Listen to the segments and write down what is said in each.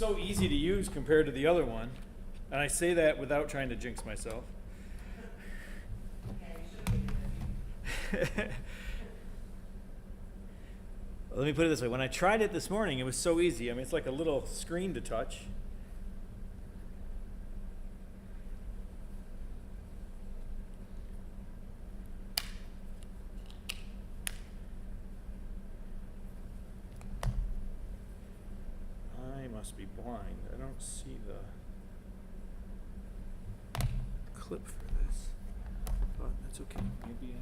so easy to use compared to the other one. And I say that without trying to jinx myself. Let me put it this way. When I tried it this morning, it was so easy. I mean, it's like a little screen to touch. I must be blind. I don't see the clip for this. But that's okay. Maybe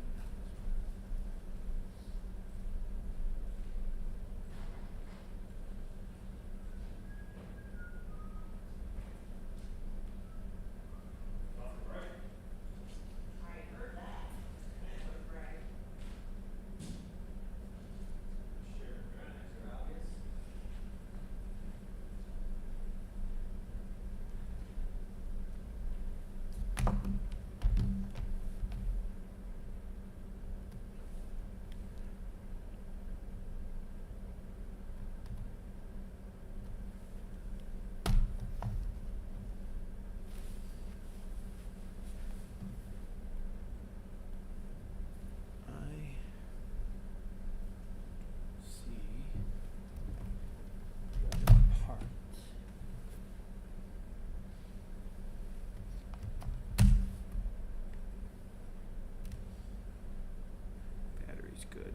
good.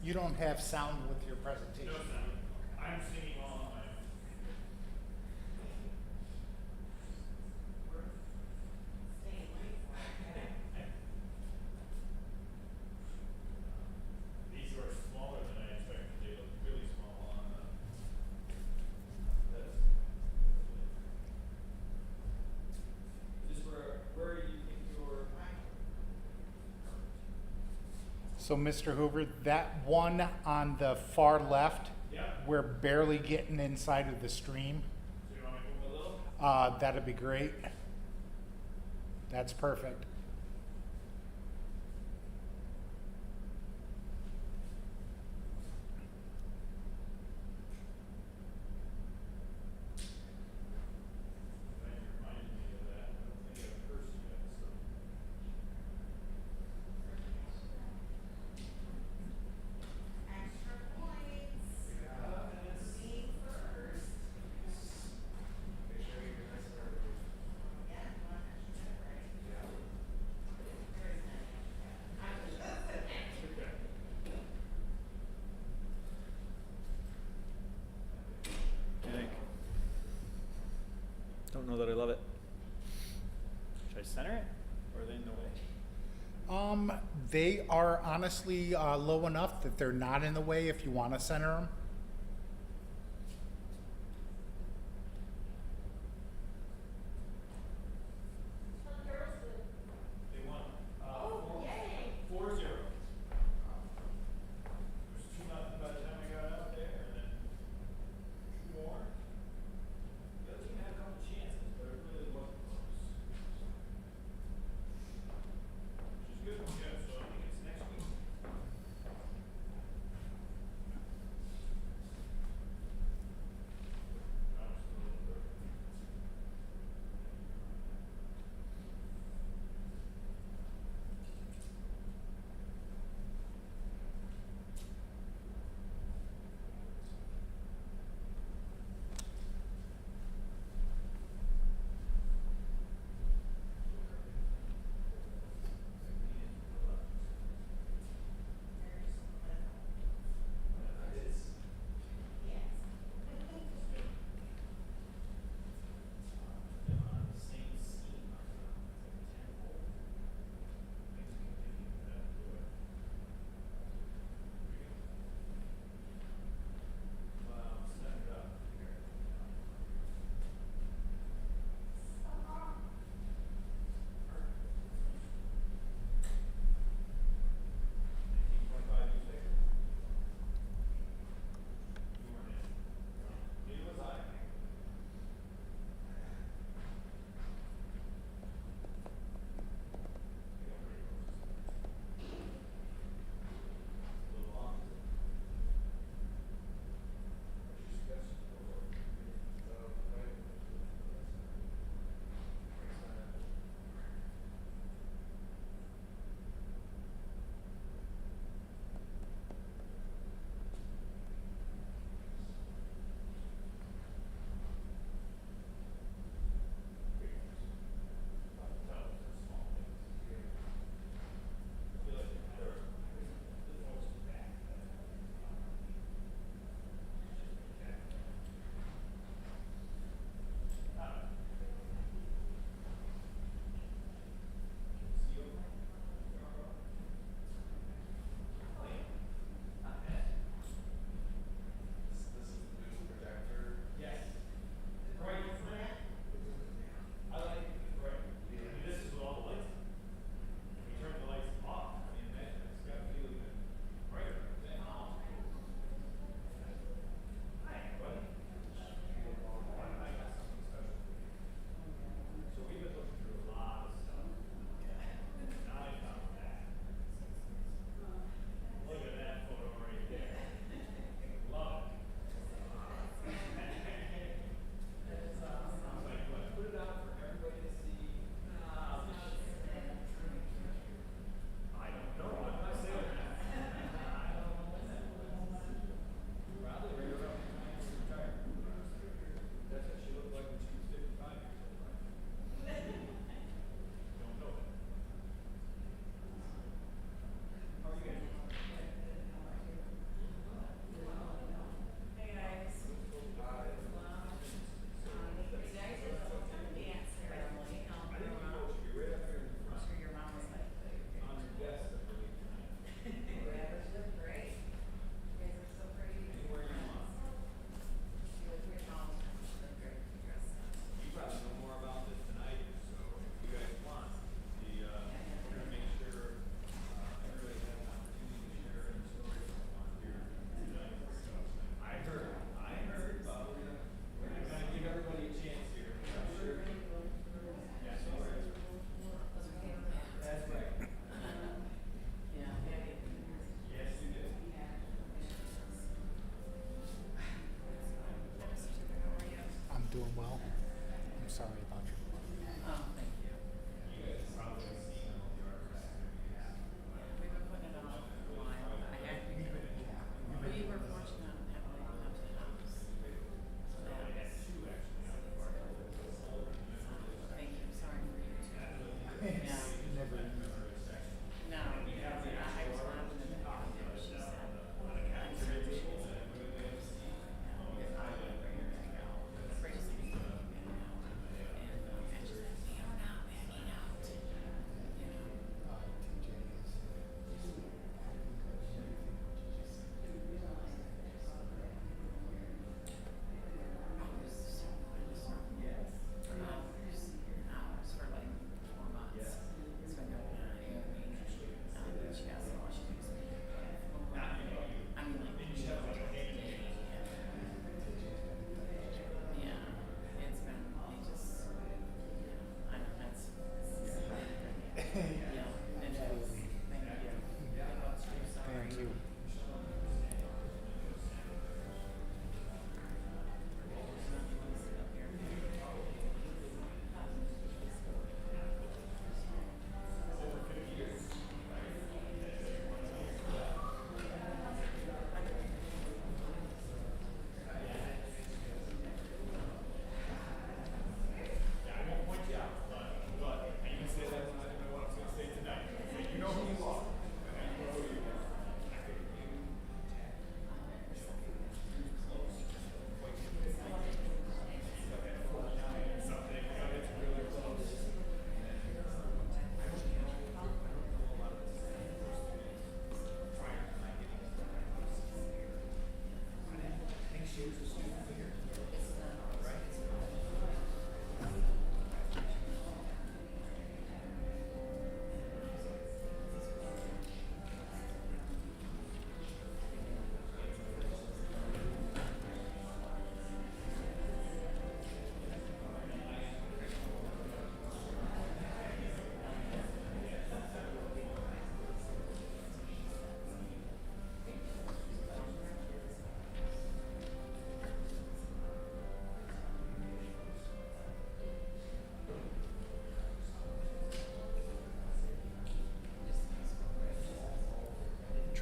You don't have sound with your presentation. No sound. I'm singing all on my own. These are smaller than I expected. They look really small on this. Is this where you think your... So, Mr. Hoover, that one on the far left, Yeah. we're barely getting inside of the stream. So you want me to move a little? That'd be great. That's perfect. You reminded me of that. I don't think I've cursed yet, so... Extra points. Seen first. Yeah, one extra, right? center it, or are they in the way? They are honestly low enough that they're not in the way if you want to center them. They won. Oh, yay. 4-0. It was 2-0 by the time we got out there, and then 2 more. The other team had a couple chances, but it really wasn't close. Which is good, yeah, so I think it's next week.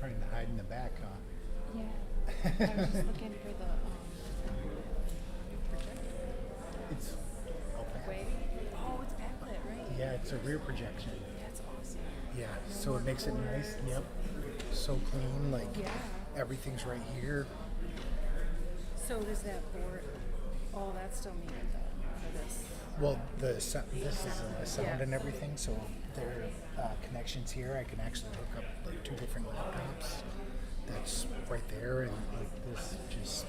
trying to hide in the back, huh? Yeah. I was just looking for the projector. It's Wait. Oh, it's backlit, right? yeah, it's a rear projection. That's awesome. Yeah, so it makes it nice. Yep. So clean, like Yeah. everything's right here. So does that board? Oh, that's still needed though for this. Well, this is sound Yeah. and everything, so there are connections here. I can actually hook up like 2 different laptops. That's right there, and like this just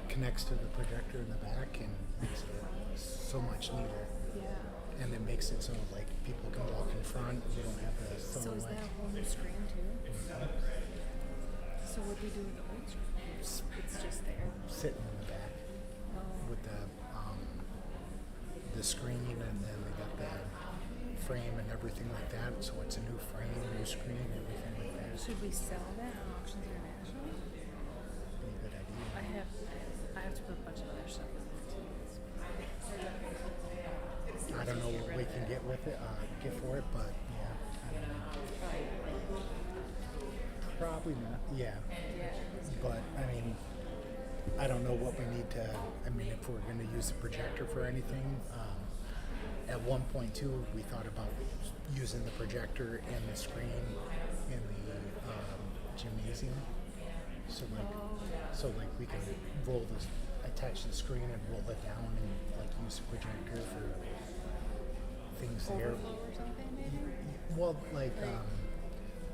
connects to the projector in the back and makes it so much neater. Yeah. And it makes it so like people can walk in front. You don't have to So throw is like that a whole new screen too? So what do we do with the old screen? It's just there. sitting in the back Oh. with the screen, and then they got the frame and everything like that. So it's a new frame, new screen, everything like that. Should we sell that on Auctions International? Be a good idea. I have to put a bunch of other stuff in there too. I don't know what we can get with it, get for it, but yeah, I don't know. Probably not. Yeah, Yeah. but I mean, I don't know what we need to. I mean, if we're going to use the projector for anything, at one point too, we thought about using the projector and the screen in the gymnasium. So like we can roll this, attach the screen and roll it down and like use the projector for things there. Overflow or something maybe? Well, like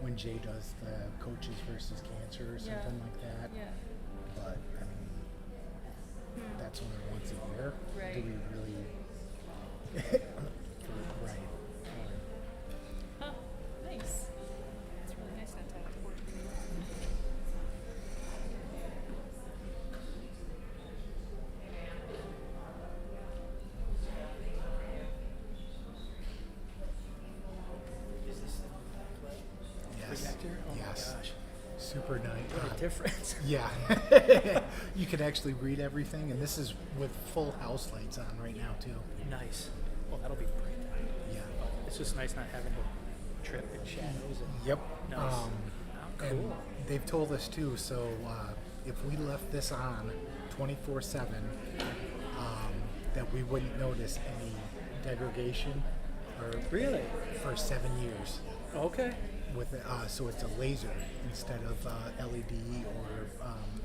when Jay does the coaches versus cancer or something like that. Yeah. But I mean, that's only once a year. Right. Do we really? Right. Huh. Nice. It's really nice not to have to work. Yes. Projector? Oh my Yes. gosh. Super nice. What a difference. Yeah. You can actually read everything, and this is with full house lights on right now too. Nice. Well, that'll be great. Yeah. It's just nice not having to trip in shadows. And Yep. Nice. And Cool. they've told us too. So if we left this on 24/7, that we wouldn't notice any degradation. Or Really? For 7 years. Okay. With so it's a laser instead of LED or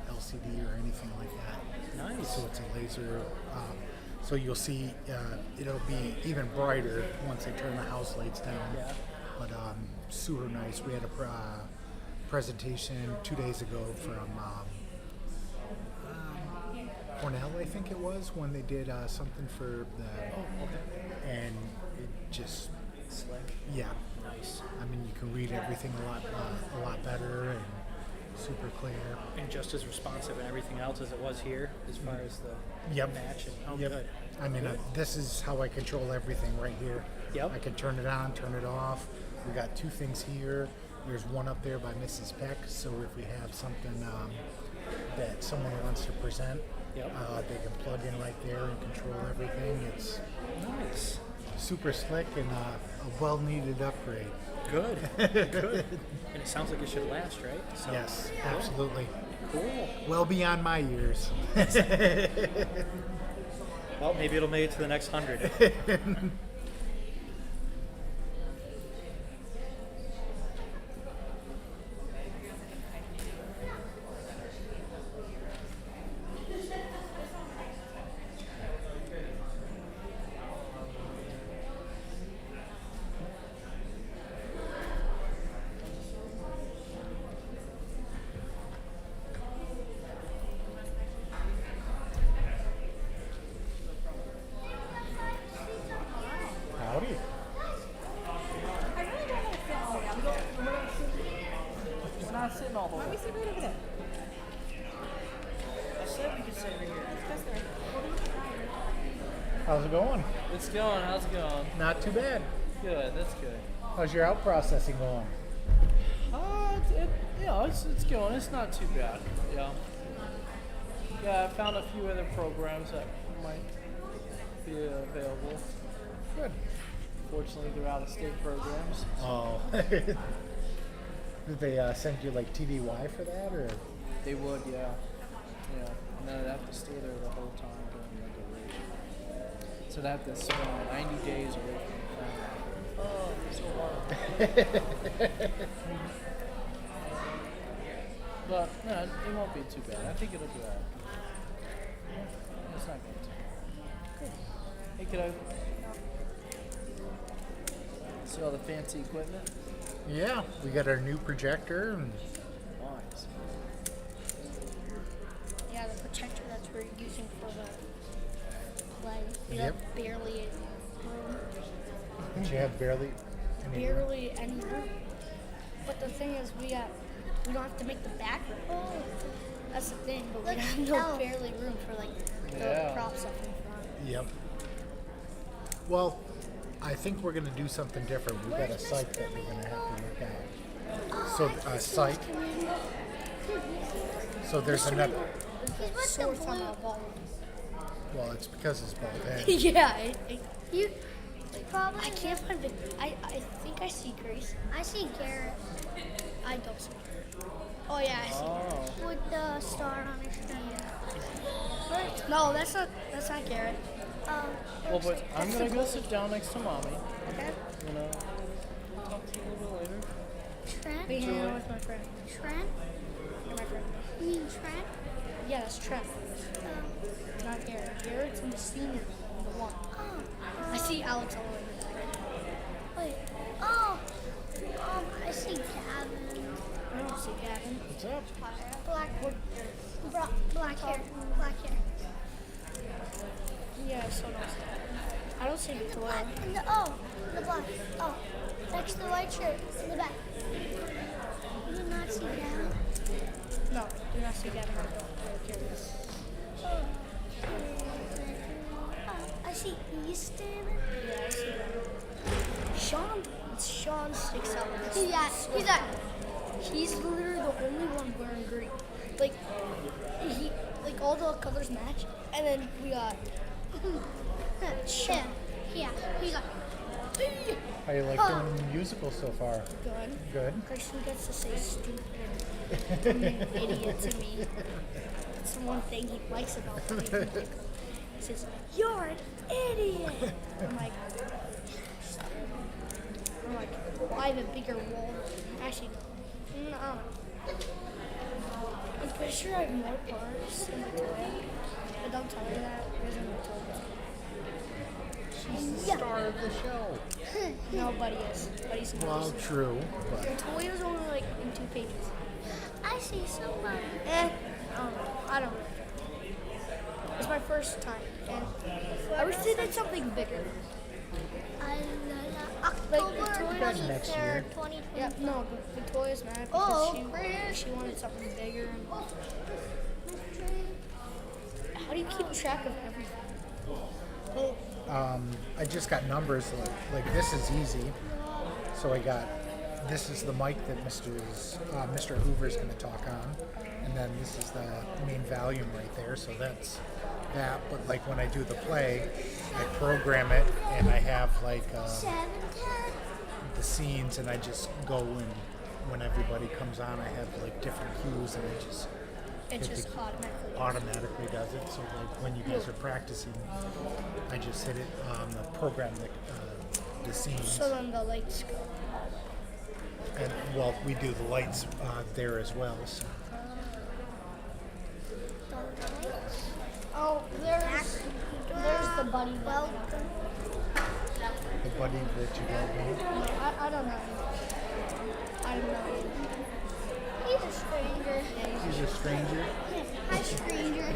LCD or anything like that. Nice. So it's a laser. So you'll see it'll be even brighter once they turn the house lights down. Yeah. But super nice. We had a presentation 2 days ago from Cornell, I think it was, when they did something for the, Oh, okay. and it just, Slick. yeah. Nice. I mean, you can read everything a lot better and super clear. And just as responsive and everything else as it was here, as far as the Yep. match. And, oh, Yep. good. I mean, this is how I control everything right here. Yep. I can turn it on, turn it off. We got 2 things here. There's one up there by Mrs. Peck. So if we have something that someone wants to present, Yep. they can plug in right there and control everything. It's Nice. super slick and a well-needed upgrade. Good. Good. And it sounds like it should last, right? So, Yes, absolutely. Cool. Well beyond my years. Well, maybe it'll make it to the next 100. Howdy. I really don't want to sit all the way. I'm going to It's not sitting all the Why don't we sit right over there? I said we could sit over here. That's right. How's it going? It's going. How's it going? Not too bad. Good. That's good. How's your out processing going? It's going. It's not too bad. Yeah. Yeah, I found a few other programs that might be available. Good. Fortunately, they're out-of-state programs. Oh. Did they send you like TDY for that, or? They would, yeah. Yeah. And then I'd have to stay there the whole time during the duration. So I'd have to spend 90 days away from the family. Oh, it's so hard. But no, it won't be too bad. I think it'll be alright. Yeah, it's not going to. Good. Hey, kiddo. See all the fancy equipment? Yeah, we got our new projector. And Nice. Yeah, the protector that we're using for the play. We Yep. have barely any room. you have barely any room. Barely any room. But the thing is, we don't have to make the back. Oh, that's the thing. But we have no barely room for like the Yeah. props up in front. Yep. Well, I think we're gonna do something different. We've got a site that we're gonna have to look at. So a site. So there's another. Source on my ball. Well, it's because it's bald head. Yeah, You probably. I can't find the. I think I see Grace. I see Garrett I don't see her. Oh yeah, I see. Oh. with the star on his head. No, that's not Garrett. Well, but I'm going to go sit down next to mommy. Okay. You know, we'll talk to you a little bit later. Trent. Be hanging out with my friend. Trent. You're my friend. You mean Trent? Yeah, that's Trent. Not Garrett. Garrett's in the senior, the one. Oh. I see Alex all over there. Wait. Oh. I see Gavin. I don't see Gavin. What's up? Black hair. Black hair. Yeah, I still don't see Gavin. I don't see Victoria. In the black. Oh. Next to the white shirt. In the back. You do not see Gavin. No, do not see Gavin. I'm really curious. Oh. I see Easton. Yeah, I see Gavin. Sean sticks out. Yeah, he's that. He's literally the only one wearing green. Like all the colors match. And then we got Sean. Yeah. He's like. How you like doing the musical so far? Good. Good. Christian gets to say stupid and idiot to me. That's the one thing he likes about me. He says, "You're an idiot." I'm like, well, I have a bigger wall. Actually, no. I'm pretty sure I have more parts in the toy. But don't tell her that. There's in the toy. She's the star of the show. Nobody is. But he's Well, true, The but toy was only like in 2 pages. I see somebody. I don't know. It's my first time, and I wish they did something bigger. October That's next year. 2020. Yeah, no, but Victoria's mad because Oh, great. she wanted something bigger. And how do you keep track of everything? I just got numbers. Like this is easy. So this is the mic that Mr. Hoover's going to talk on, and then this is the main volume right there. So that's that. But like when I do the play, I program it, and I have like 710. the scenes, and I just go and when everybody comes on, I have like different cues, and I just It hit just the- automatically. automatically does it. So like when you guys are practicing, I just hit it on the program the scenes. So then the lights go. And well, we do the lights there as well. So. Oh, there's the buddy. Welcome. The buddy that you don't know. I don't know. I don't know. He's a stranger. He's a stranger. Hi, stranger.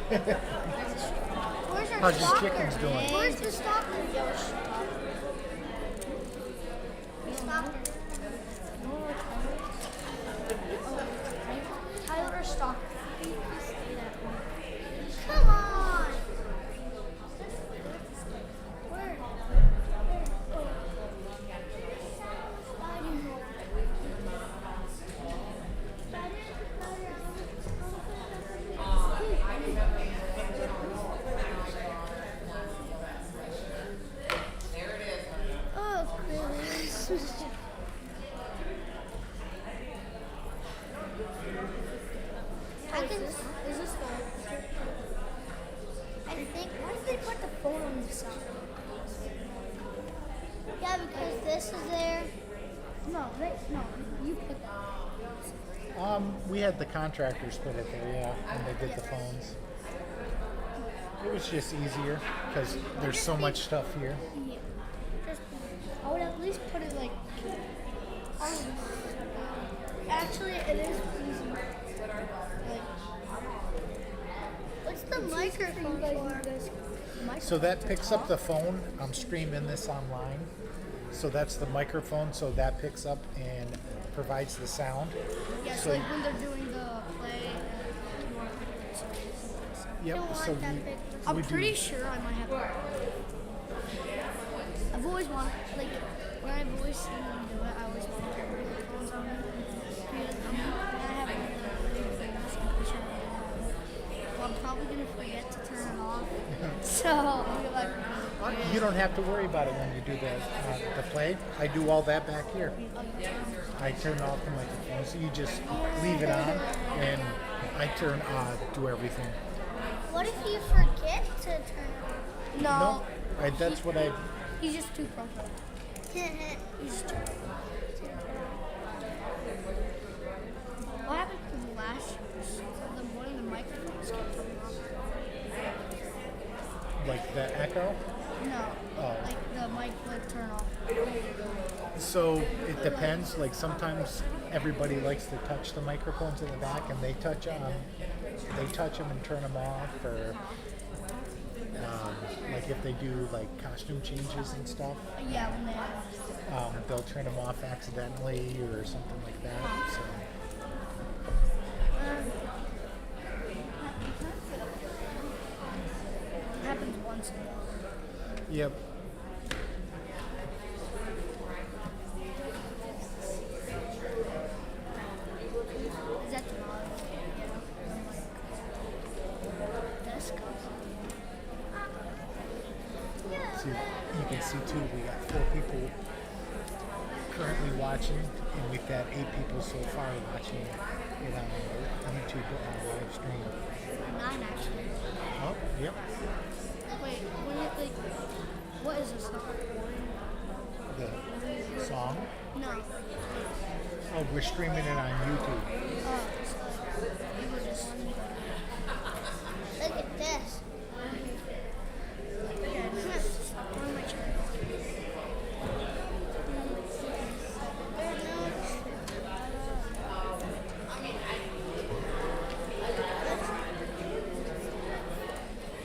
Where's our How's your stalker? chickens doing? Where's the stalker? The stalker. Tyler or Stalker? Come on. Where? Oh, goodness. this is there. No, you put that. We had the contractors put it there, yeah, and they did the phones. It was just easier because there's so much stuff here. Yeah. Just, I would at least put it like. Actually, it is easy. Like, What's the microphone for? So that picks up the phone. I'm streaming this online. So that's the microphone. So that picks up and provides the sound. Yeah, so like when they're doing the play, you want to put it. Yep. Don't So want that big. I'm we pretty do. sure I might have. I've always wanted, like, when I've always seen them do it, I always wanted to put headphones on it. Because I have one of the big things, I'm pretty sure I have it. Well, I'm probably going to forget to turn it off. So I'll be like, You don't have to worry about it when you do the play. I do all that back here. I turn off the microphone, so you just leave it on, and I do everything. What if you forget to turn it no, That's what I. he's just too pro. on? He's too pro. What happened to the last year? One of the microphones kept coming off. Like the echo. No, Oh. like the mic would turn off. So it depends. Like sometimes everybody likes to touch the microphones in the back, and they touch them and turn them off. Or like if they do like costume changes and stuff, Yeah, when they have. they'll turn them off accidentally or something like that. So It happens once in a while. yep. Is that the bottom? Desk. So you can see too, we got 4 people currently watching, and we've had 8 people so far watching it on YouTube live stream. 9 actually. Oh, yep. Wait, when it like, what is this? The song. No. Oh, we're streaming it on YouTube. You were just. Look at this. Yeah, on my chair.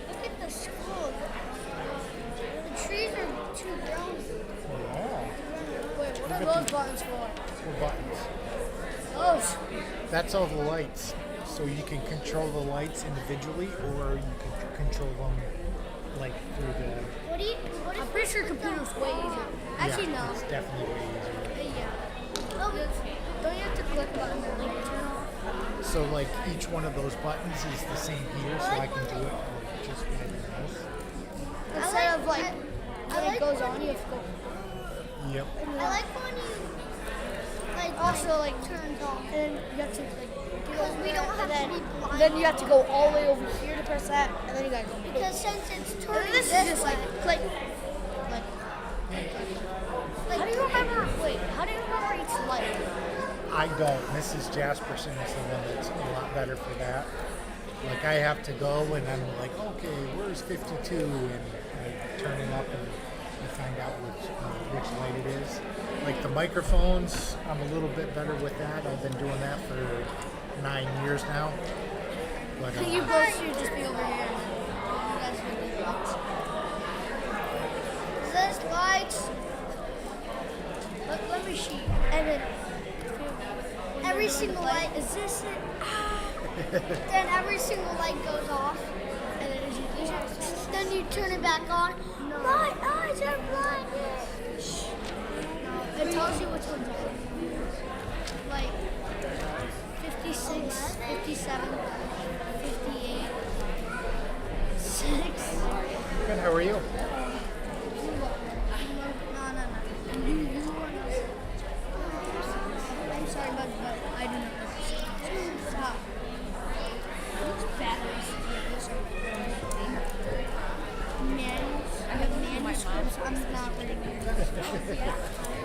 Look at the school. The trees are too grown. Yeah. Wait, what are those buttons for? 4 buttons. Those. That's all the lights. So you can control the lights individually, or you can control them like through the. What I'm if pretty sure computer's way easier. Actually, yeah, no. it's definitely way easier. Yeah. Oh, don't you have to click a button and like turn off? So like each one of those buttons is the same here, so I can do it like, just with my mouse. Instead of like, I when like it goes when on, you have to go. Yep. I like when you Also, like, turns off. and then you have to like, Because we don't have to be blind. then you have to go all the way over here to press that, and then you gotta go. Because since it's And turning this this is just way, like. How do you remember? Wait, how do you remember each light? I don't. Mrs. Jasperson is the one that's a lot better for that. Like I have to go and I'm like, okay, where's 52? And I turn it up and I find out which light it is. Like the microphones, I'm a little bit better with that. I've been doing that for 9 years now. But You both should just be over here. You guys would be lights. this lights, Let me see. And then every single light, is this it? then every single light goes off. And then is it? Then you turn it back on. My eyes are blinded. It tells you which one's on. Like 56, 57, 58, 6. good. How are you? No. I'm sorry, but I do not know. Stop. Those batteries. I have manuscripts. I'm not reading manuscripts.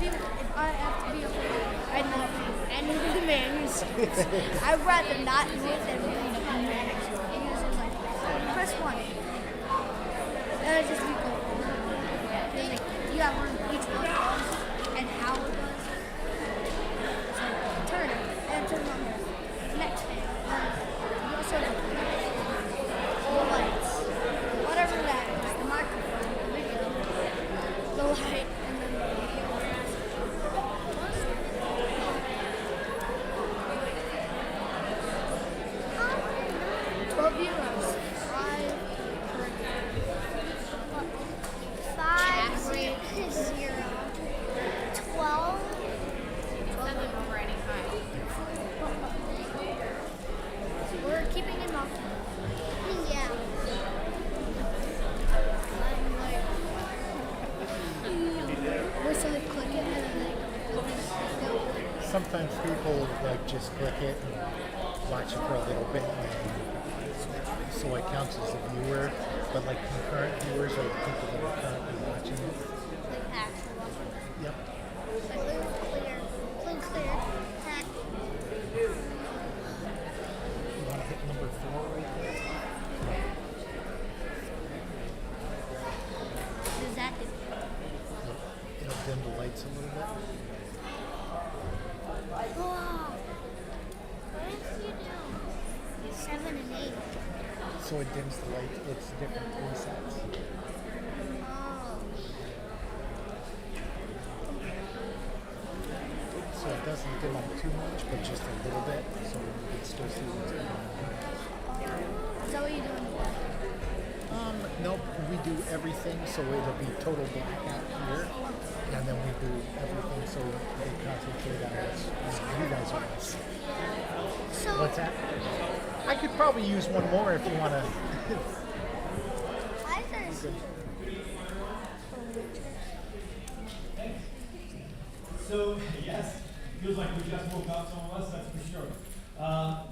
if I have to be able to write any of the manuscripts, I'd rather not do it than read the manuscript. Because it's like, press 1. And it just be cool. Then like, you have one each one does and how it does. So turn it and turn on the next thing. You also have the lights, whatever that is, the microphone, the video, the light, and then the video. 12 euros. 5, 0, 12. We're keeping it off. Yeah. We're so they click it and then Sometimes people like just click it and watch it for a little bit, and so it counts as a viewer. But like concurrent viewers are the people that are currently watching it. Like actual one. Yep. Clear. Heck. You want to hit number 4 right there? does that do? It'll dim the lights a little bit. Wow. What did you do? 7 and 8. So it dims the light. It's different presets. Oh. So it doesn't dim them too much, but just a little bit, so you can still see what's going on. Is that what you're doing? Nope, we do everything, so it'll be total blackout here, and then we do everything so they concentrate on us. You guys are us. So, What's that? I could probably use one more if you want to. why is there So, yes, feels like we just woke up, some of us, that's for sure.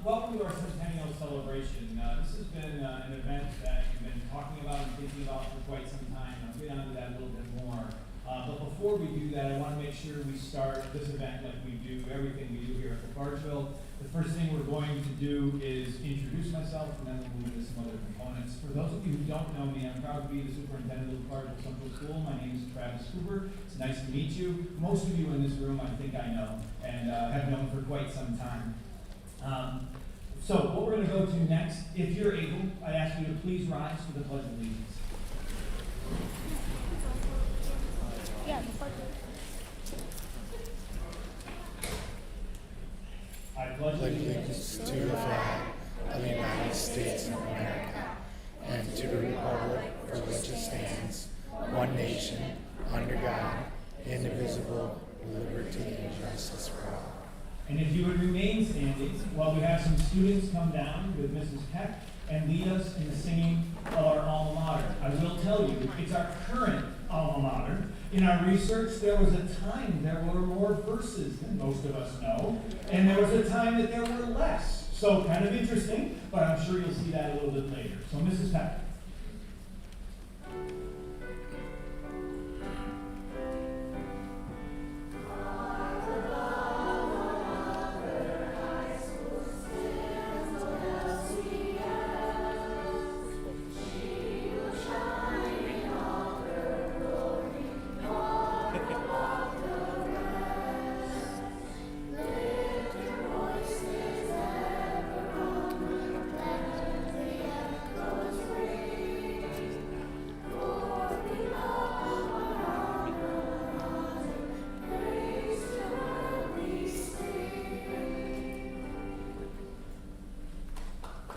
Welcome to our Centennial celebration. This has been an event that we've been talking about and thinking about for quite some time. I'll get onto that a little bit more. But before we do that, I want to make sure we start this event like we do everything we do here at the Clarksville. The first thing we're going to do is introduce myself, and then we'll move into some other components. For those of you who don't know me, I'm proud to be the superintendent of the Clarksville Central School. My name is Travis Cooper. It's nice to meet you. Most of you in this room I think I know, and have known for quite some time. So what we're going to go to next, if you're able, I ask you to please rise for the Pledge of Allegiance. Yeah, the part I pledge Pledge allegiance allegiance to the flag of the United States of America and to the republic for which it stands, one nation, under God, indivisible, with liberty and justice for all. And if you would remain standing while we have some students come down with Mrs. Peck and lead us in the singing of our alma mater. I will tell you, it's our current alma mater. In our research, there was a time there were more verses than most of us know, and there was a time that there were less. So kind of interesting, but I'm sure you'll see that a little bit later. So Mrs. Peck.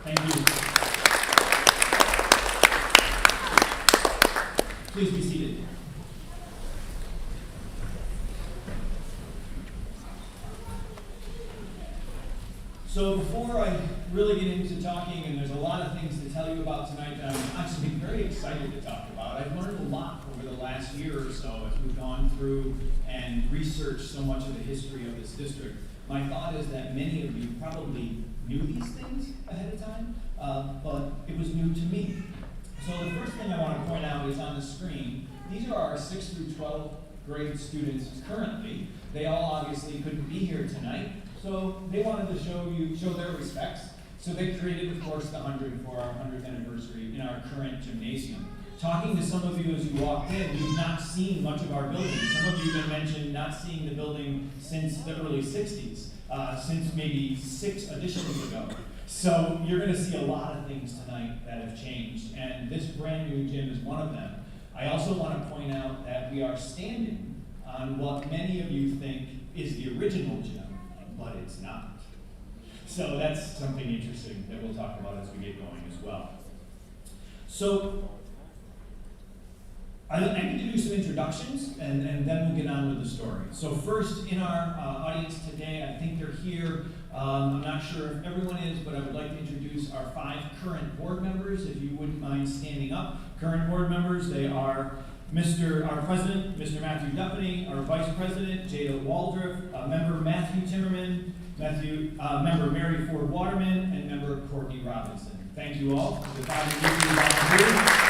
Thank you. Please be seated. So before I really get into talking, and there's a lot of things to tell you about tonight that I'm actually very excited to talk about. I've learned a lot over the last year or so as we've gone through and researched so much of the history of this district. My thought is that many of you probably knew these things ahead of time, but it was new to me. So the first thing I want to point out is on the screen, these are our 6 through 12 grade students currently. They all obviously couldn't be here tonight, so they wanted to show their respects. So they created, of course, the 100 for our 100th anniversary in our current gymnasium. Talking to some of you as you walked in, you've not seen much of our building. Some of you have mentioned not seeing the building since the early 60s, since maybe 6 editions ago. So you're going to see a lot of things tonight that have changed, and this brand new gym is one of them. I also want to point out that we are standing on what many of you think is the original gym, but it's not. So that's something interesting that we'll talk about as we get going as well. So I need to do some introductions, and then we'll get on with the story. So first, in our audience today, I think they're here. I'm not sure if everyone is, but I would like to introduce our 5 current board members, if you wouldn't mind standing up. Current board members, they are our President, Mr. Matthew Duffany, our Vice President, Jada Waldrop, Member Matthew Timmerman, Member Mary Ford Waterman, and Member Courtney Robinson. Thank you all for the 5 of you who volunteered.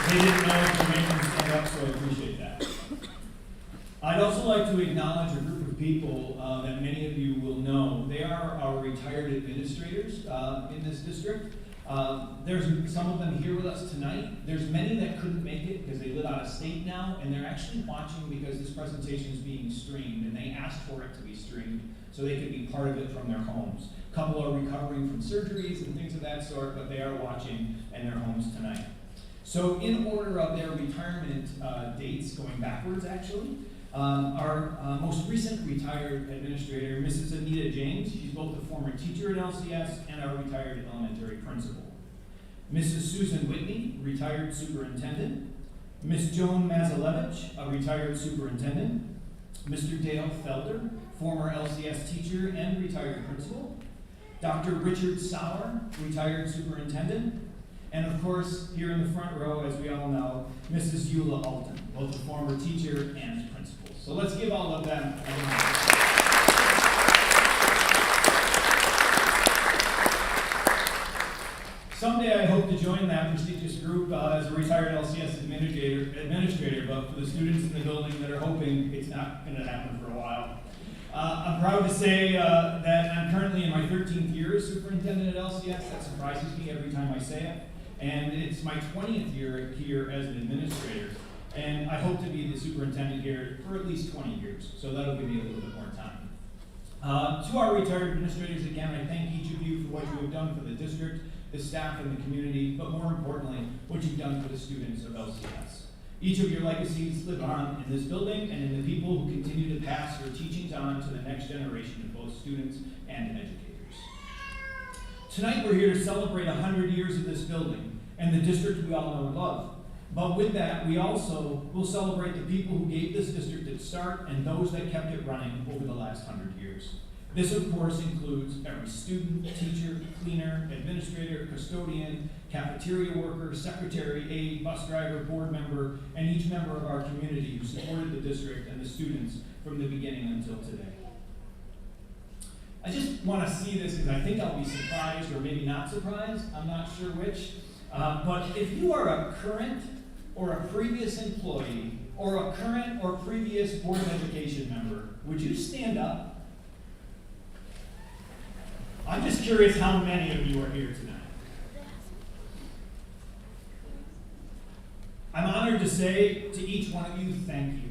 They didn't know if they made them stand up, so I appreciate that. I'd also like to acknowledge a group of people that many of you will know. They are our retired administrators in this district. There's some of them here with us tonight. There's many that couldn't make it because they live out of state now, and they're actually watching because this presentation is being streamed, and they asked for it to be streamed so they could be part of it from their homes. A couple are recovering from surgeries and things of that sort, but they are watching in their homes tonight. So in order of their retirement dates, going backwards actually, our most recent retired administrator, Mrs. Anita James, she's both a former teacher at LCS and our retired elementary principal. Mrs. Susan Whitney, retired superintendent. Ms. Joan Mazalevich, a retired superintendent. Mr. Dale Felder, former LCS teacher and retired principal. Dr. Richard Sauer, retired superintendent. And of course, here in the front row, as we all know, Mrs. Eula Alton, both a former teacher and principal. So let's give all of them a round. Someday I hope to join that prestigious group as a retired LCS administrator, but for the students in the building that are hoping, it's not going to happen for a while. I'm proud to say that I'm currently in my 13th year as superintendent at LCS. That surprises me every time I say it. And it's my 20th year here as an administrator. And I hope to be the superintendent here for at least 20 years. So that'll give me a little bit more time. To our retired administrators, again, I thank each of you for what you have done for the district, the staff, and the community, but more importantly, what you've done for the students of LCS. Each of your legacies live on in this building and in the people who continue to pass your teachings on to the next generation of both students and educators. Tonight we're here to celebrate 100 years of this building and the district we all know and love. But with that, we also will celebrate the people who gave this district its start and those that kept it running over the last 100 years. This, of course, includes every student, teacher, cleaner, administrator, custodian, cafeteria worker, secretary, aide, bus driver, board member, and each member of our community who supported the district and the students from the beginning until today. I just want to see this because I think I'll be surprised or maybe not surprised. I'm not sure which. But if you are a current or a previous employee or a current or previous Board of Education member, would you stand up? I'm just curious how many of you are here tonight. I'm honored to say to each one of you, thank you.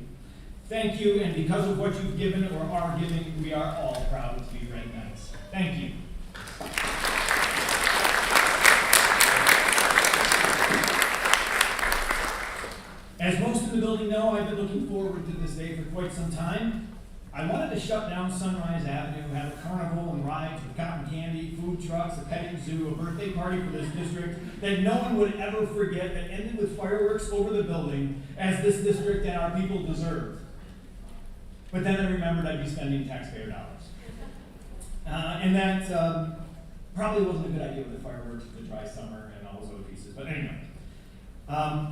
Thank you, and because of what you've given or are giving, we are all proud to be Red Knights. Thank you. As most in the building know, I've been looking forward to this day for quite some time. I wanted to shut down Sunrise Avenue, have a carnival and rides with cotton candy, food trucks, a petting zoo, a birthday party for this district that no one would ever forget, that ended with fireworks over the building, as this district and our people deserve. But then I remembered I'd be spending taxpayer dollars. And that probably wasn't a good idea with the fireworks, the dry summer, and all those other pieces. But anyway.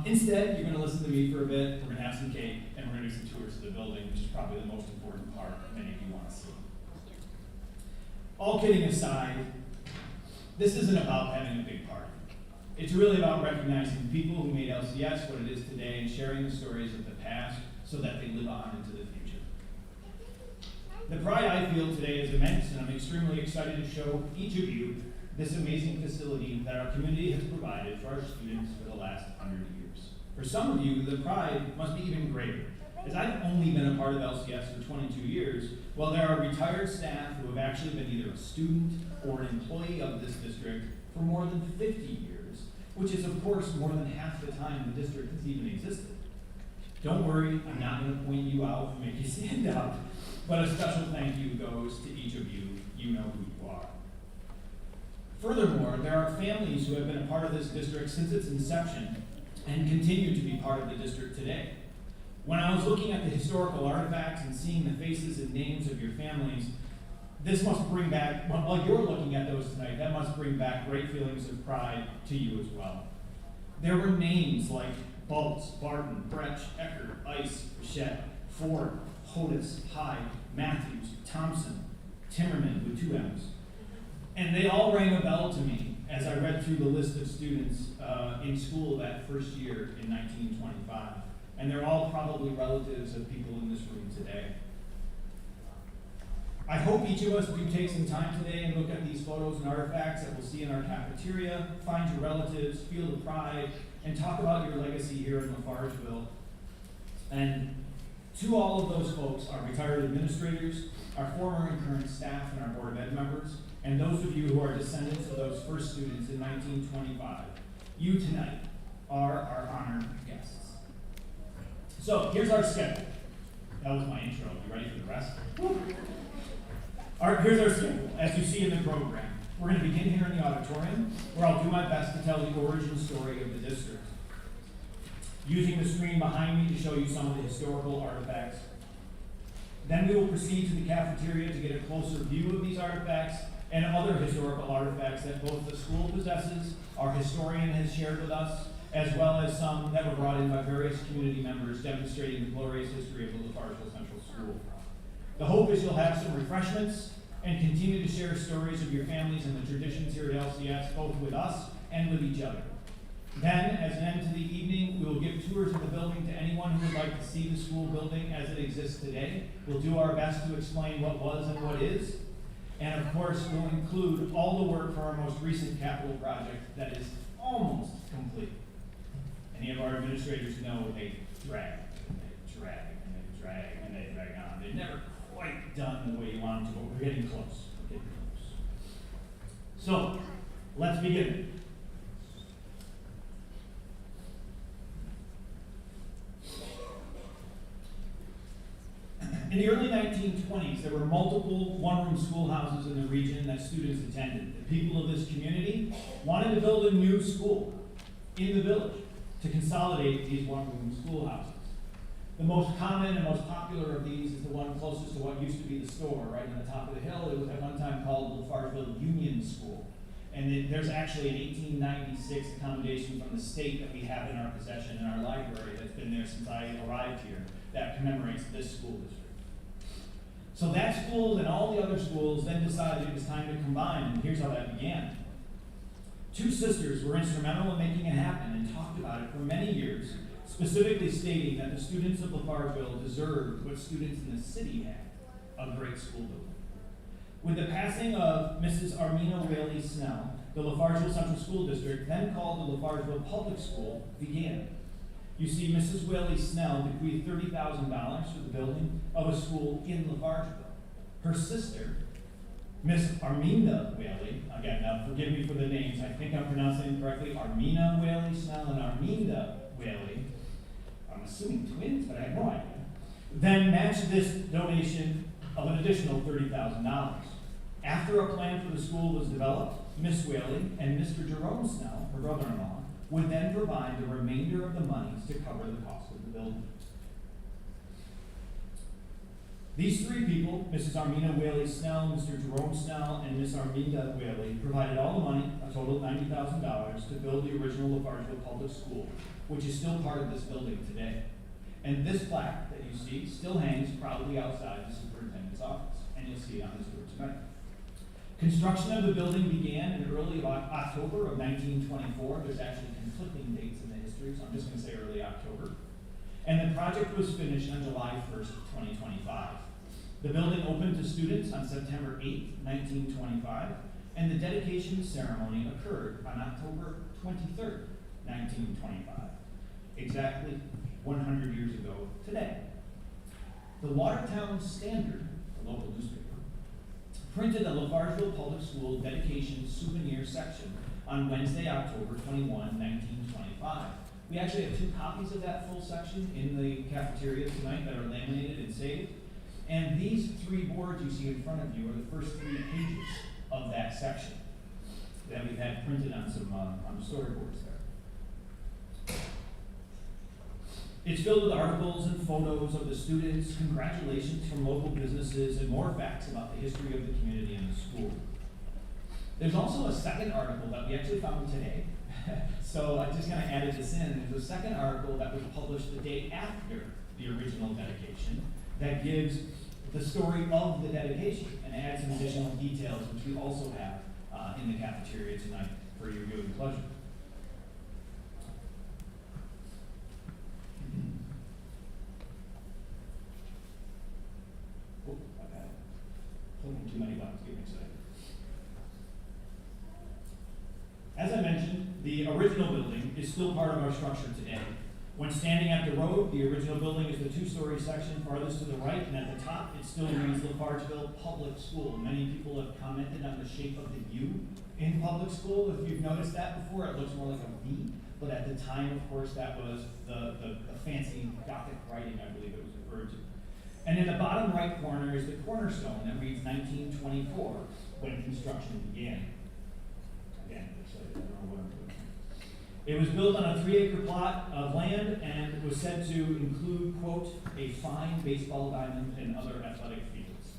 Instead, you're going to listen to me for a bit, we're going to have some cake, and we're going to do some tours of the building, which is probably the most important part many of you want to see. All kidding aside, this isn't about having a big party. It's really about recognizing the people who made LCS what it is today and sharing the stories of the past so that they live on into the future. The pride I feel today is immense, and I'm extremely excited to show each of you this amazing facility that our community has provided for our students for the last 100 years. For some of you, the pride must be even greater, as I've only been a part of LCS for 22 years, while there are retired staff who have actually been either a student or an employee of this district for more than 50 years, which is of course more than half the time the district has even existed. Don't worry, I'm not going to point you out and make you stand up, but a special thank you goes to each of you. You know who you are. Furthermore, there are families who have been a part of this district since its inception and continue to be part of the district today. When I was looking at the historical artifacts and seeing the faces and names of your families, this must bring back, while you're looking at those tonight, that must bring back great feelings of pride to you as well. There were names like Baltz, Barton, Brecht, Eckert, Ice, Bichette, Ford, Hodis, Hyde, Matthews, Thompson, Timmerman with 2 M's. And they all rang a bell to me as I read through the list of students in school that first year in 1925. And they're all probably relatives of people in this room today. I hope each of us do take some time today and look at these photos and artifacts that we'll see in our cafeteria, find your relatives, feel the pride, and talk about your legacy here in Lafargeville. And to all of those folks, our retired administrators, our former and current staff and our Board of Ed members, and those of you who are descendants of those first students in 1925, you tonight are our honored guests. So here's our schedule. That was my intro. You ready for the rest? Here's our schedule, as you see in the program. We're going to begin here in the auditorium, where I'll do my best to tell the origin story of the district, using the screen behind me to show you some of the historical artifacts. Then we will proceed to the cafeteria to get a closer view of these artifacts and other historical artifacts that both the school possesses, our historian has shared with us, as well as some that were brought in by various community members demonstrating the glorious history of the Lafargeville Central School. The hope is you'll have some refreshments and continue to share stories of your families and the traditions here at LCS, both with us and with each other. Then, as an end to the evening, we will give tours of the building to anyone who would like to see the school building as it exists today. We'll do our best to explain what was and what is. And of course, we'll include all the work for our most recent capital project that is almost complete. Any of our administrators know they drag, and they drag, and they drag, and they drag on. They're never quite done the way you want them to, but we're getting close. We're getting close. So, let's begin. In the early 1920s, there were multiple one-room schoolhouses in the region that students attended. The people of this community wanted to build a new school in the village to consolidate these one-room schoolhouses. The most common and most popular of these is the one closest to what used to be the store, right on the top of the hill. It was at one time called Lafargeville Union School. And there's actually an 1896 accommodation from the state that we have in our possession in our library that's been there since I arrived here that commemorates this school district. So that school and all the other schools then decided it was time to combine, and here's how that began. 2 sisters were instrumental in making it happen and talked about it for many years, specifically stating that the students of Lafargeville deserved what students in the city had, a great school building. With the passing of Mrs. Armina Whaley Snell, the Lafargeville Central School District, then called the Lafargeville Public School, began. You see, Mrs. Whaley Snell bequeathed $30,000 for the building of a school in Lafargeville. Her sister, Miss Arminda Whaley, again, now forgive me for the names, I think I'm pronouncing it correctly, Armina Whaley Snell and Arminda Whaley, I'm assuming twins, but I have no idea, then matched this donation of an additional $30,000. After a plan for the school was developed, Miss Whaley and Mr. Jerome Snell, her brother-in-law, would then provide the remainder of the monies to cover the cost of the building. These 3 people, Mrs. Armina Whaley Snell, Mr. Jerome Snell, and Miss Arminda Whaley, provided all the money, a total of $90,000, to build the original Lafargeville Public School, which is still part of this building today. And this plaque that you see still hangs proudly outside the superintendent's office, and you'll see it on this tour tonight. Construction of the building began in early October of 1924. There's actually conflicting dates in the history, so I'm just going to say early October. And the project was finished on July 1st, 2025. The building opened to students on September 8th, 1925, and the dedication ceremony occurred on October 23rd, 1925, exactly 100 years ago today. The Watertown Standard, a local newspaper, printed a LaFargeville Public School dedication souvenir section on Wednesday, October 21, 1925. We actually have 2 copies of that full section in the cafeteria tonight that are laminated and saved. And these 3 boards you see in front of you are the first 3 pages of that section that we've had printed on some storyboards there. It's filled with articles and photos of the students, congratulations from local businesses, and more facts about the history of the community and the school. There's also a second article that we actually found today. So I just kind of added this in. There's a second article that was published the day after the original dedication that gives the story of the dedication and adds some additional details, which we also have in the cafeteria tonight for your viewing pleasure. Oh, I've had clicking too many buttons, getting excited. As I mentioned, the original building is still part of our structure today. When standing at the road, the original building is the 2-story section farthest to the right, and at the top, it still reads LaFargeville Public School. Many people have commented on the shape of the U in public school. If you've noticed that before, it looks more like a V, but at the time, of course, that was the fancy Gothic writing, I believe it was referred to. And in the bottom right corner is the cornerstone that reads 1924, when construction began. Again, I don't know what I'm doing. It was built on a 3-acre plot of land and was said to include, quote, a fine baseball diamond and other athletic fields.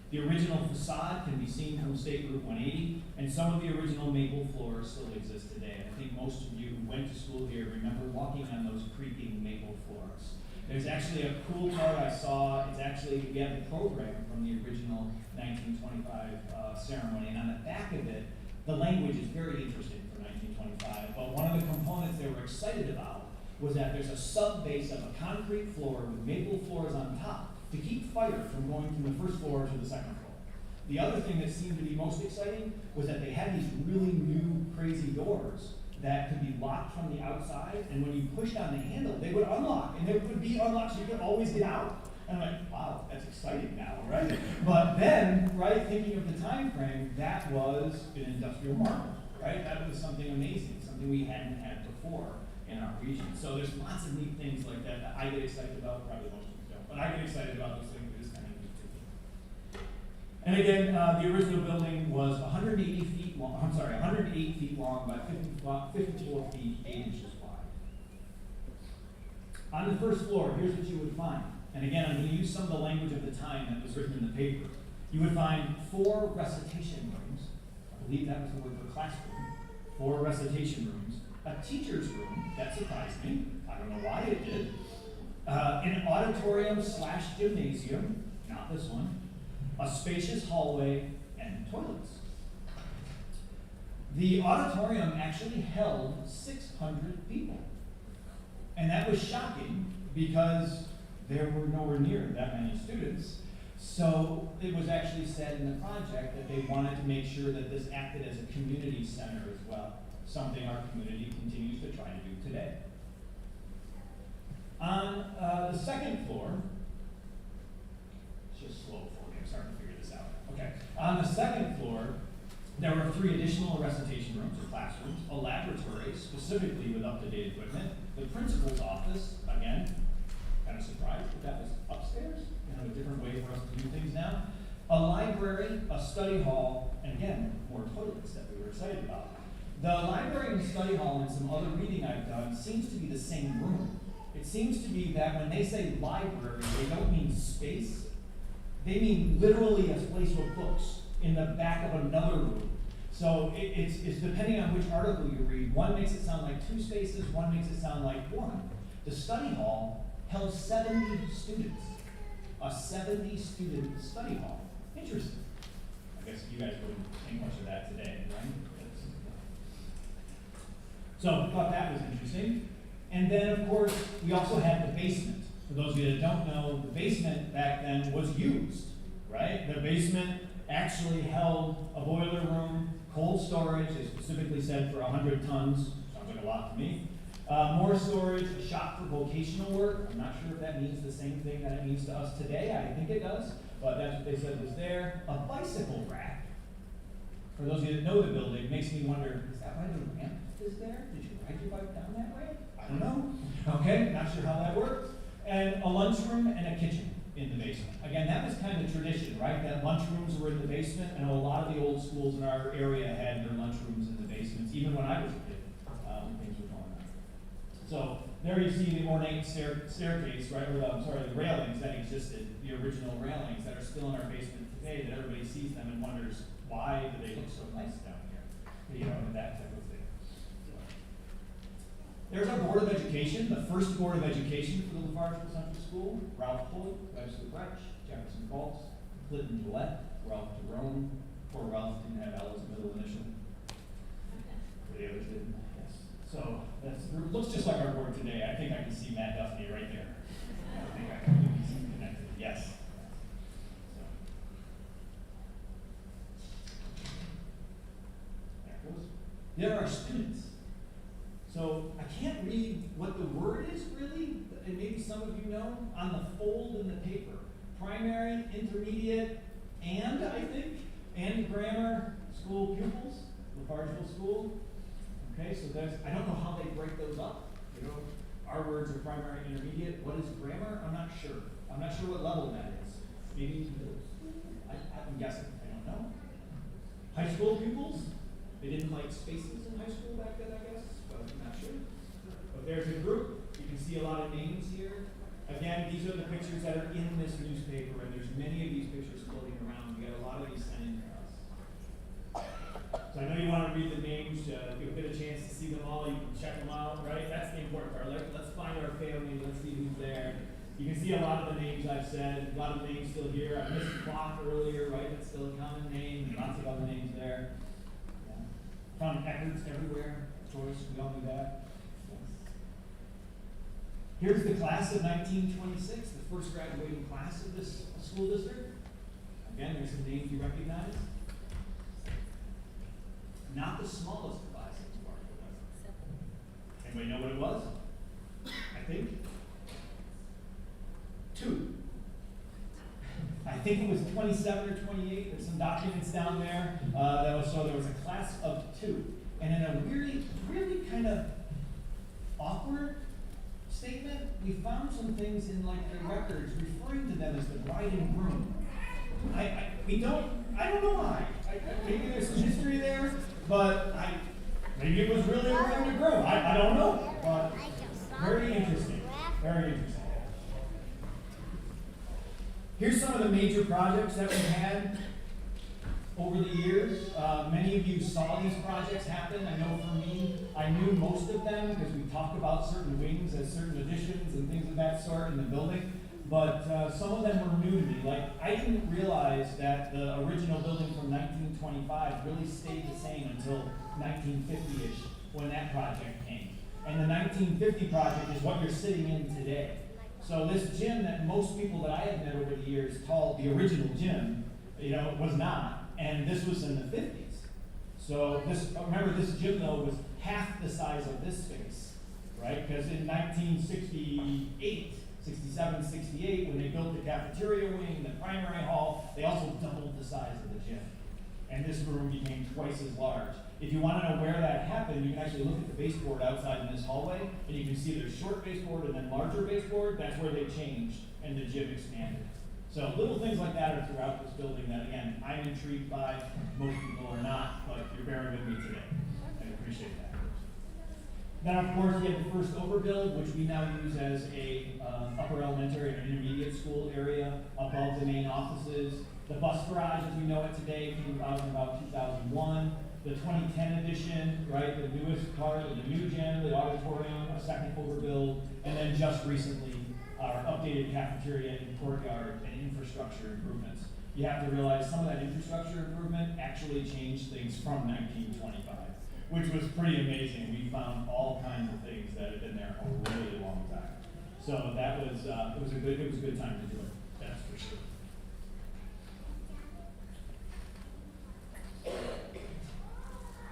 The original facade can be seen from State Route 180, and some of the original maple floors still exist today. I think most of you who went to school here remember walking on those creaking maple floors. There's actually a cool part I saw. It's actually, we have the program from the original 1925 ceremony, and on the back of it, the language is very interesting for 1925, but one of the components they were excited about was that there's a sub-base of a concrete floor with maple floors on top to keep fire from going from the first floor to the second floor. The other thing that seemed to be most exciting was that they had these really new, crazy doors that could be locked from the outside, and when you pushed on the handle, they would unlock, and they would be unlocked so you could always get out. And I'm like, wow, that's exciting now, right? But then, right, thinking of the time frame, that was an industrial marvel, right? That was something amazing, something we hadn't had before in our region. So there's lots of neat things like that that I get excited about, probably most of you don't, but I get excited about those things, they're just kind of neat to me. And again, the original building was 108 feet long by 54 feet, 8 inches wide. On the first floor, here's what you would find. And again, I'm going to use some of the language of the time that was written in the paper. You would find 4 recitation rooms. I believe that was the word for classroom. 4 recitation rooms. A teacher's room. That surprised me. I don't know why it did. An auditorium/gymnasium. Not this one. A spacious hallway and toilets. The auditorium actually held 600 people. And that was shocking because there were nowhere near that many students. So it was actually said in the project that they wanted to make sure that this acted as a community center as well, something our community continues to try to do today. On the second floor, it's just slow for me, I'm starting to figure this out. Okay, on the second floor, there were 3 additional recitation rooms or classrooms, a laboratory, specifically with up-to-date equipment, the principal's office, again, kind of surprised that that was upstairs, a different way for us to do things now. A library, a study hall, and again, more toilets that we were excited about. The library and study hall and some other reading I've done seems to be the same room. It seems to be that when they say library, they don't mean space. They mean literally a place with books in the back of another room. So it's depending on which article you read. One makes it sound like 2 spaces, one makes it sound like 1. The study hall held 70 students. A 70-student study hall. Interesting. I guess you guys wouldn't think much of that today, right? So I thought that was interesting. And then, of course, we also had the basement. For those of you that don't know, the basement back then was used, right? The basement actually held a boiler room, cold storage, they specifically said for 100 tons. Sounds like a lot to me. More storage, a shop for vocational work. I'm not sure if that means the same thing that it means to us today. I think it does, but that's what they said was there. A bicycle rack. For those of you that know the building, makes me wonder, is that why the ramp is there? Did you ride your bike down that way? I don't know. Okay, not sure how that works. And a lunchroom and a kitchen in the basement. Again, that was kind of tradition, right? That lunchrooms were in the basement. I know a lot of the old schools in our area had their lunchrooms in the basements, even when I was a kid, things were going on. So there you see the ornate staircase, right? Or, the railings that existed, the original railings that are still in our basement today, that everybody sees them and wonders, why do they look so nice down here? You know, and that type of thing. There's our Board of Education, the first Board of Education for the Lafarge Central School. Ralph Pulley, Webster Brecht, Jefferson Falls, Clinton Gillette, Ralph Jerome. Poor Ralph didn't have L's middle initial. The others didn't, yes. So that's, it looks just like our board today. I think I can see Matt Duffy right there. I think I can see him connected, yes. So. There it goes. There are students. So I can't read what the word is really, and maybe some of you know, on the fold in the paper. Primary, intermediate, and I think, and grammar school pupils, Lafargeville School. Okay, so that's, I don't know how they break those up. You know, our words are primary, intermediate. What is grammar? I'm not sure. I'm not sure what level that is. Maybe middle school? I'm guessing. I don't know. High school pupils? They didn't like spaces in high school back then, I guess. I'm not sure. But there's a group. You can see a lot of names here. Again, these are the pictures that are in this newspaper, and there's many of these pictures floating around. We got a lot of these sent in to us. So I know you want to read the names, you get a chance to see them all, you can check them out, right? That's the important part. Let's find our family, let's see who's there. You can see a lot of the names I've said, a lot of the names still here. I missed Clock earlier, right? That's still a common name, lots of other names there. Yeah. Found Eckarts everywhere. Choice, we all knew that. Yes. Here's the class of 1926, the first graduating class of this school district. Again, there's some names you recognize. Not the smallest class in Sparta, was it? Anybody know what it was? I think 2. I think it was 27 or 28. There's some documents down there so there was a class of 2. And in a really kind of awkward statement, we found some things in like the records referring to them as the bride and groom. I don't know why. Maybe there's some history there, but maybe it was really a bride and groom. I don't know. But very interesting. Very interesting. Here's some of the major projects that we had over the years. Many of you saw these projects happen. I know for me, I knew most of them because we talked about certain wings as certain additions and things of that sort in the building. But some of them were new to me. Like, I didn't realize that the original building from 1925 really stayed the same until 1950-ish when that project came. And the 1950 project is what you're sitting in today. So this gym that most people that I have met over the years called the original gym, was not. And this was in the 50s. So remember this gym though was half the size of this space, right? Because in 1968, 67, 68, when they built the cafeteria wing, the primary hall, they also doubled the size of the gym. And this room became twice as large. If you want to know where that happened, you can actually look at the baseboard outside in this hallway, and you can see there's short baseboard and then larger baseboard. That's where they changed and the gym expanded. So little things like that are throughout this building that, again, I'm intrigued by. Most people are not, but you're bearing with me today. I appreciate that. Then, of course, we have the first overbuild, which we now use as a upper elementary and intermediate school area above the main offices. The bus garage, as we know it today, came about in about 2001. The 2010 edition, right, the newest part, the new gym, the auditorium, a second overbuild, and then just recently, our updated cafeteria and courtyard and infrastructure improvements. you have to realize some of that infrastructure improvement actually changed things from 1925, which was pretty amazing. We found all kinds of things that had been there a really long time. So that was, it was a good time to do it, that's for sure.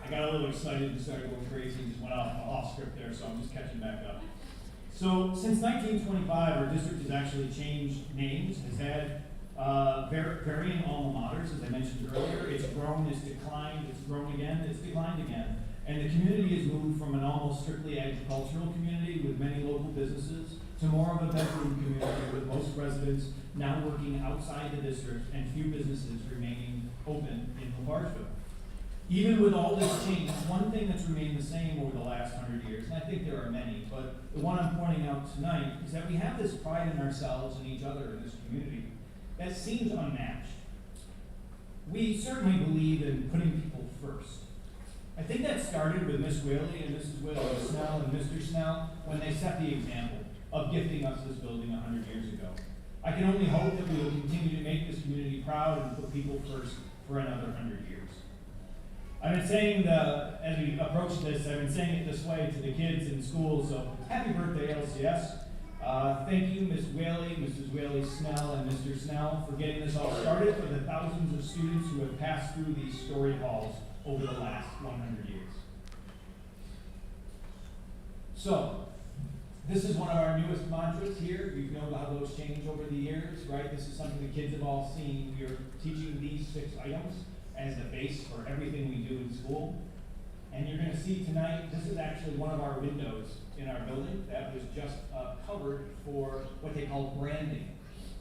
I got a little excited and started going crazy and just went off script there, so I'm just catching back up. So since 1925, our district has actually changed names, has had varying alma maters, as I mentioned earlier. It's grown, it's declined, it's grown again, it's declined again. And the community has moved from an almost strictly agricultural community with many local businesses to more of a bedroom community with most residents now working outside the district and few businesses remaining open in Lavargeville. Even with all this change, one thing that's remained the same over the last 100 years, and I think there are many, but the one I'm pointing out tonight is that we have this pride in ourselves and each other in this community that seems unmatched. We certainly believe in putting people first. I think that started with Miss Whaley and Mrs. Whaley Snell and Mr. Snell when they set the example of gifting us this building 100 years ago. I can only hope that we will continue to make this community proud and put people first for another 100 years. I've been saying, as we approach this, I've been saying it this way to the kids in school, so happy birthday, LCS. Thank you, Ms. Whaley, Mrs. Whaley Snell, and Mr. Snell for getting this all started, for the thousands of students who have passed through these storied halls over the last 100 years. So, this is one of our newest mantras here. You know how those change over the years, right? This is something the kids have all seen. We are teaching these 6 items as the base for everything we do in school. And you're going to see tonight, this is actually one of our windows in our building that was just covered for what they call branding.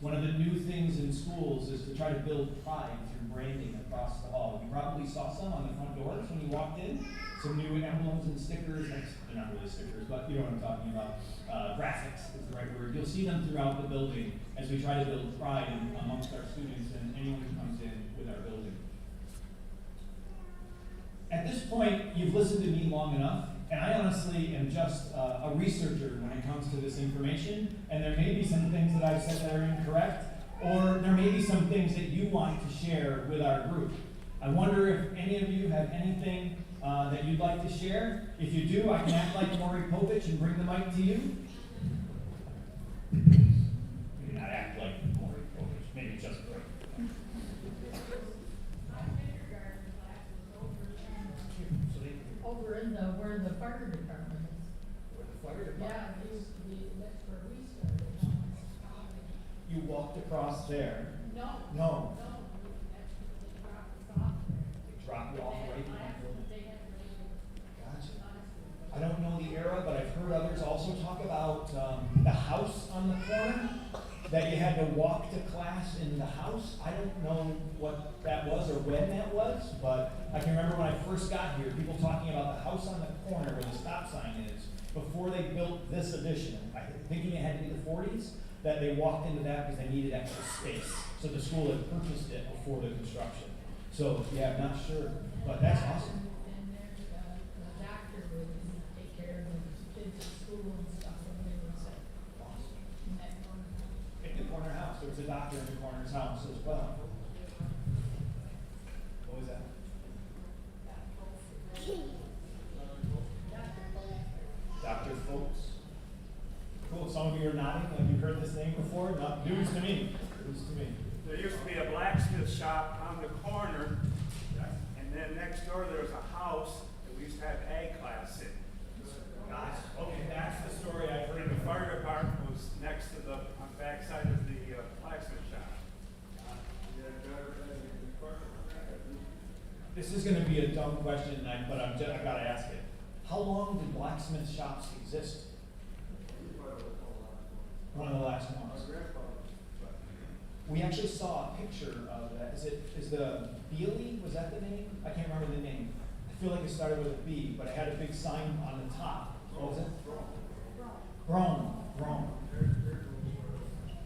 One of the new things in schools is to try to build pride through branding across the hall. You probably saw some on the front doors when you walked in. Some new emblems and stickers. They're not really stickers, but you know what I'm talking about. Graphics is the right word. You'll see them throughout the building as we try to build pride amongst our students and anyone who comes in with our building. At this point, you've listened to me long enough, and I honestly am just a researcher when it comes to this information, and there may be some things that I've said that are incorrect, or there may be some things that you want to share with our group. I wonder if any of you have anything that you'd like to share. If you do, I can act like Maury Povich and bring the mic to you. Maybe not act like Maury Povich, maybe just bring. Over in where the fire department is. Where the fire department Yeah, it is. used to be, that's where we started. You walked across there. No. No. Actually, they dropped us off. They dropped you off right behind the building. They had Gotcha. I don't know the era, but I've heard others also talk about the house on the corner, that you had to walk to class in the house. I don't know what that was or when that was, but I can remember when I first got here, people talking about the house on the corner where the stop sign is, before they built this addition. I thinking it had to be the 40s, that they walked into that because they needed extra space. So the school had purchased it before the construction. So yeah, I'm not sure, but that's awesome. And there's the doctor would take care of the kids at school and stuff when they were sick. In that corner. In the corner house, there was a doctor in the corner's house as well. What was that? Dr. Folks. Cool, some of you are nodding like you've heard this name before. Not news to me. News to me. There used to be a blacksmith shop on the corner, and then next door there was a house that we used to have ag class in. Gosh, okay, that's the story I've heard. And the fire department was next to the backside of the blacksmith shop. This is going to be a dumb question, but I've got to ask it. How long did blacksmith shops exist? One of the last ones. We actually saw a picture of that. Is the Beely, was that the name? I can't remember the name. I feel like it started with a B, but it had a big sign on the top. What was it? Brome.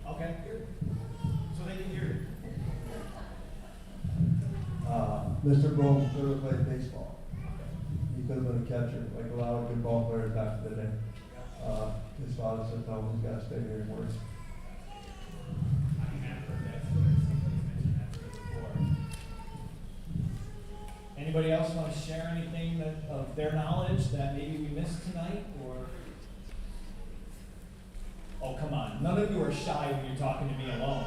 Okay. So they can hear you. Mr. Brome never played baseball. He could have been a catcher, like a lot of good ball players back in the day. His father said, no, he's got to stay here and work. Anybody else want to share anything that, of their knowledge that maybe we missed tonight, or? Oh, come on. None of you are shy when you're talking to me alone.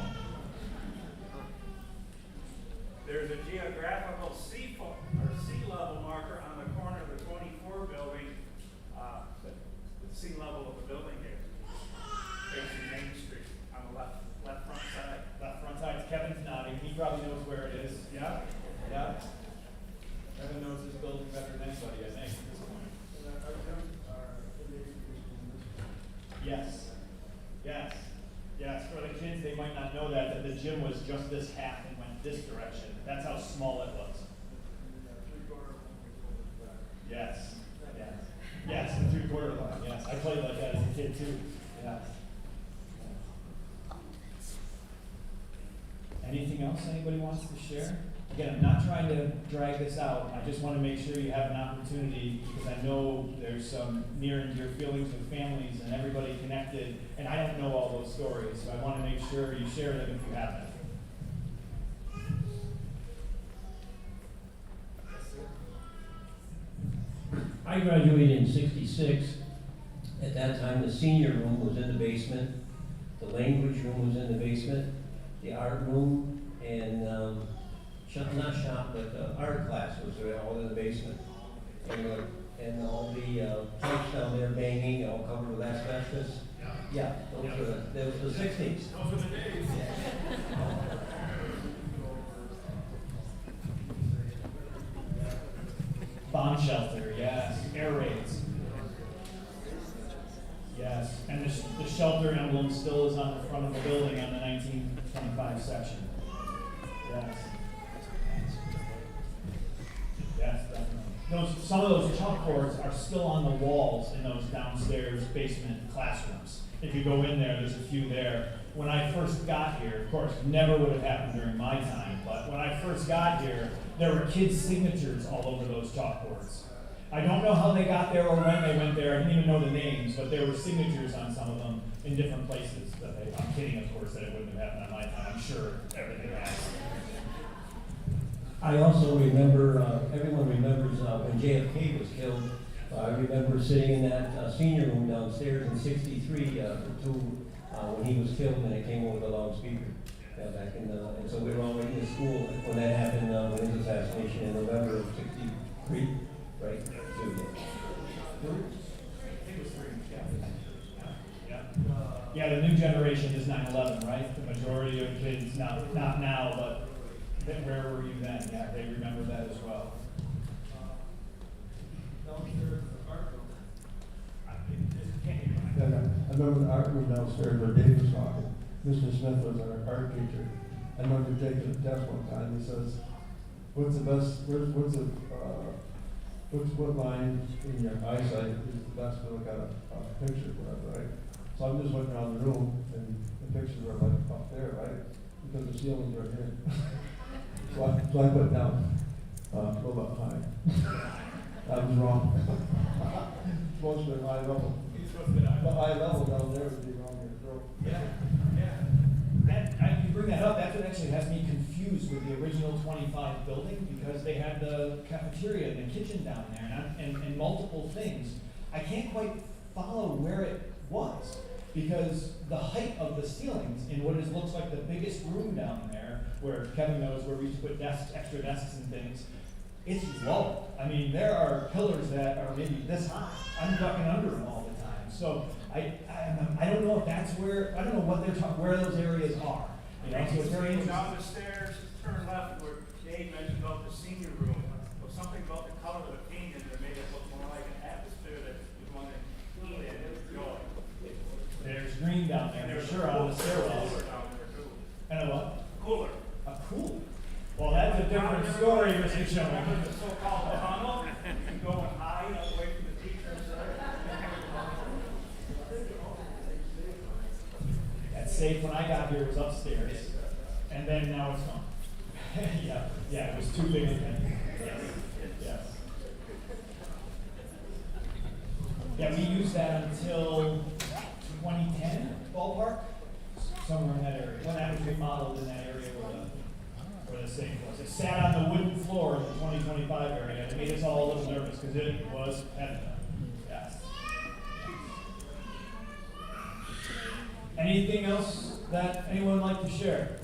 There's a geographical sea level marker on the corner of the 24 building, the sea level of the building here, facing Main Street on the left front side. Left front side, Kevin's nodding. He probably knows where it is. Yeah? Yeah. Kevin knows his building better than anybody, I think, at this point. Yes. Yes. Yes. For the kids, they might not know that the gym was just this half and went this direction. That's how small it was. Yes. Yes. Yes, the 3/4 line. Yes. I played like that as a kid too. Yeah. Anything else anybody wants to share? Again, I'm not trying to drag this out. I just want to make sure you have an opportunity, because I know there's some near and dear feelings with families and everybody connected, and I don't know all those stories, so I want to make sure you share them if you have them. I graduated in '66. At that time, the senior room was in the basement, the language room was in the basement, the art room, and art class was all in the basement. And all the pipes down there banging, all covered with asbestos. Yeah, those were the 60s. Those were the days. Bomb shelter, yes. Air raids. Yes, and the shelter emblem still is on the front of the building on the 1925 section. Yes. Yes, definitely. Some of those chalkboards are still on the walls in those downstairs basement classrooms. If you go in there, there's a few there. When I first got here, of course, never would have happened during my time, but when I first got here, there were kids' signatures all over those chalkboards. I don't know how they got there or when they went there. I didn't even know the names, but there were signatures on some of them in different places. I'm kidding, of course, that it wouldn't have happened on my time. I'm sure everything has. I also remember, everyone remembers when JFK was killed. I remember sitting in that senior room downstairs in '63 when he was killed, and it came over the loudspeaker. Back in and so we were all in the school when that happened, when his assassination in November of '63, right? So, yeah, the new generation is 9/11, right? The majority of kids, not now, but where were you then? Yeah, they remember that as well. I remember the art room downstairs where Dave was talking. Mr. Smith was our art teacher. I remember taking a test one time. He says, "What's the best? What line in your eyesight is the best to look at a picture, whatever, right?" So I'm just looking around the room, and the pictures are like up there, right? Because the ceilings are here. so I put down a little bit high. I was wrong. Supposed to be high level. But high level down there would be wrong your throat. Yeah, yeah. You bring that up, that's what actually has me confused with the original 25 building, because they had the cafeteria and the kitchen down there and multiple things. I can't quite follow where it was, because the height of the ceilings in what looks like the biggest room down there, where Kevin knows where we used to put desks, extra desks and things, it's low. I mean, there are pillars that are maybe this high. I'm ducking under them all the time. So I don't know if that's where, I don't know what they're talking, where those areas are. You know, so it's very interesting. Down the stairs, turn left where Dave mentioned about the senior room. There was something about the color of the painting that made it look more like an atmosphere that you want to eat and enjoy. There's green down there, for sure, on the stairwells. Cooler down there too. And a what? Cooler. A cool. Well, that's a different story, Mr. Showman. The so-called tunnel, and going high, away from the teachers. That safe when I got here was upstairs, and then now it's gone. yeah, it was too big again. Yes, yes. Yeah, we used that until 2010, ballpark, somewhere in that area. When that was remodeled in that area where where the safe was. It sat on the wooden floor in the 2025 area, and it made us all a little nervous because it was heavy. Yes. Anything else that anyone would like to share?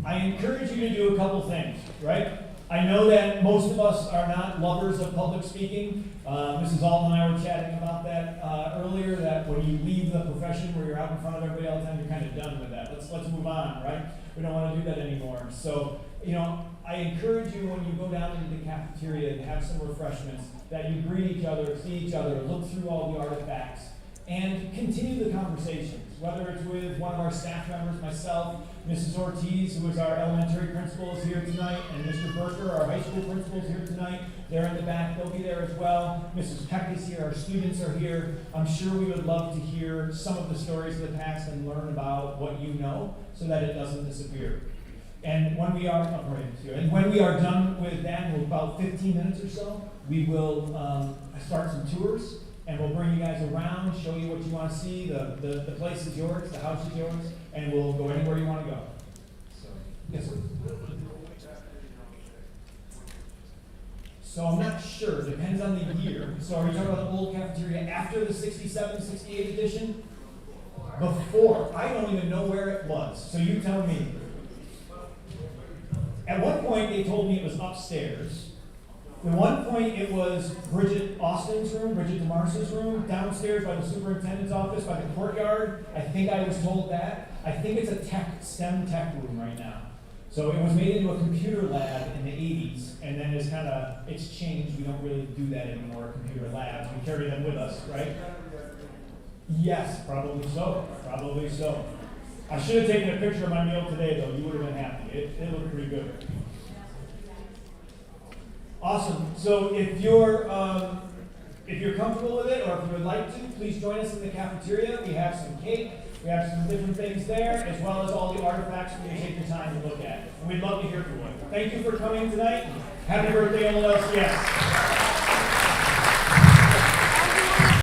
I encourage you to do a couple things, right? I know that most of us are not lovers of public speaking. Mrs. Alton and I were chatting about that earlier, that when you leave the profession where you're out in front of everybody all the time, you're kind of done with that. Let's move on, right? We don't want to do that anymore. So, I encourage you when you go down into the cafeteria and have some refreshments, that you greet each other, see each other, look through all the artifacts, and continue the conversations, whether it's with one of our staff members, myself, Mrs. Ortiz, who is our elementary principal, is here tonight, and Mr. Berker, our high school principal, is here tonight. They're in the back, they'll be there as well. Mrs. Peck is here, our students are here. I'm sure we would love to hear some of the stories of the past and learn about what you know so that it doesn't disappear. And when we are done with that, in about 15 minutes or so, we will start some tours. And we'll bring you guys around, show you what you want to see. The place is yours, the house is yours, and we'll go anywhere you want to go. So, yes, sir. So I'm not sure, depends on the year. So are you talking about the old cafeteria after the 67, 68 edition? Before. I don't even know where it was, so you tell me. At one point they told me it was upstairs. At one point, it was Bridget Austin's room, Bridget DeMarce's room, downstairs by the superintendent's office, by the courtyard. I think I was told that. I think it's a STEM tech room right now. So it was made into a computer lab in the 80s, and then it's changed. We don't really do that anymore, computer labs. We carry them with us, right? Yes, probably so. Probably so. I should have taken a picture of my meal today, though. You would have been happy. It looked pretty good. Awesome. So if you're comfortable with it, or if you would like to, please join us in the cafeteria. We have some cake, we have some different things there, as well as all the artifacts for you to take your time to look at. And we'd love to hear from you. Thank you for coming tonight. Happy birthday, LLCS.